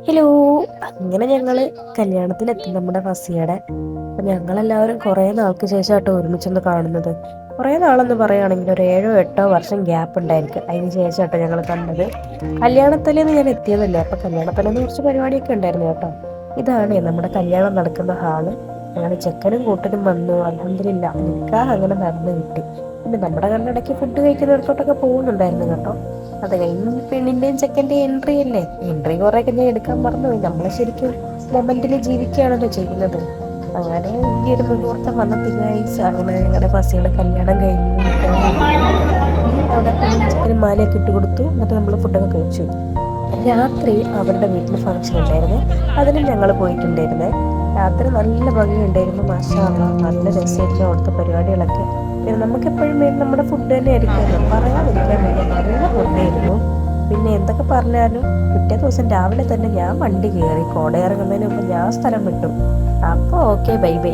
Hello. അങ്ങനെ ഞങ്ങള് കല്യാണത്തിനെത്തി നമ്മുടെ ഫസിയുടെ. അപ്പൊ ഞങ്ങളെല്ലാവരും കുറെ നാൾക്ക് ശേഷമാട്ടോ ഒരുമിച്ചൊന്ന് കാണുന്നത്. കുറെ നാളെന്ന് പറയുകയാണെങ്കിൽ ഒരു 7-8 വർഷം ഗ്യാപ്പ് ഉണ്ടായിരിക്കും. അതിന് ശേഷമാട്ടോ ഞങ്ങൾ കണ്ടത്. കല്യാണത്തലേന്ന് ഞാൻ എത്തിയതല്ലേ, അപ്പൊ കല്യാണത്തലേന്ന് കുറച്ച് പരിപാടിയൊക്കെ ഉണ്ടായിരുന്നു കേട്ടോ. ഇതാണ് നമ്മുടെ കല്യാണം നടക്കുന്ന ഹാള്. അങ്ങനെ ചെക്കനും കൂട്ടനും വന്നു. അൽഹംദുലില്ലാ നിക്കാഹ് അങ്ങനെ നടന്നു കിട്ടി. പിന്നെ നമ്മുടെ കണ്ണടയ്ക്ക് ഫുഡ് കഴിക്കുന്നിടത്തോട്ടൊക്കെ പോകുന്നുണ്ടായിരുന്നു കേട്ടോ. അത് കഴിഞ്ഞ് പെണ്ണിന്റെയും ചെക്കന്റെയും എൻട്രി അല്ലേ. എൻട്രി കുറെയൊക്കെ ഞാൻ എടുക്കാൻ മറന്നുപോയി. നമ്മളെ ശരിക്കും മൊമെന്റിൽ ജീവിക്കുകയാണല്ലോ ചെയ്യുന്നത്. അങ്ങനെ ഈ ഒരു മുഹൂർത്തം വന്നപ്പോൾ ഗൈസ്, അങ്ങനെ ഞങ്ങളുടെ ഫസിയുടെ കല്യാണം കഴിഞ്ഞു. അവിടെ പെണ്ണിനും ചെക്കനും മാലയൊക്കെ ഇട്ട് കൊടുത്തു. എന്നിട്ട് നമ്മൾ ഫുഡൊക്കെ കഴിച്ചു. രാത്രി അവരുടെ വീട്ടിൽ ഫംഗ്ഷൻ ഉണ്ടായിരുന്നു. അതിനും ഞങ്ങൾ പോയിട്ടുണ്ടായിരുന്നേ. രാത്രി നല്ല ഭംഗിയുണ്ടായിരുന്നു, മാഷാ അല്ലാഹ്. നല്ല രസമായിരുന്നു അവിടുത്തെ പരിപാടികളൊക്കെ. പിന്നെ നമുക്കെപ്പോഴും നമ്മുടെ ഫുഡ് തന്നെ ആയിരിക്കുമല്ലോ, പറയാതിരിക്കാൻ വയ്യ. നല്ല ഫുഡായിരുന്നു. പിന്നെ എന്തൊക്കെ പറഞ്ഞാലും പിറ്റേ ദിവസം രാവിലെ തന്നെ ഞാൻ വണ്ടി കയറി. കോട ഇറങ്ങുന്നതിന് മുമ്പ് ഞാൻ സ്ഥലം വിട്ടു. അപ്പോൾ ഓക്കെ, ബൈ ബൈ.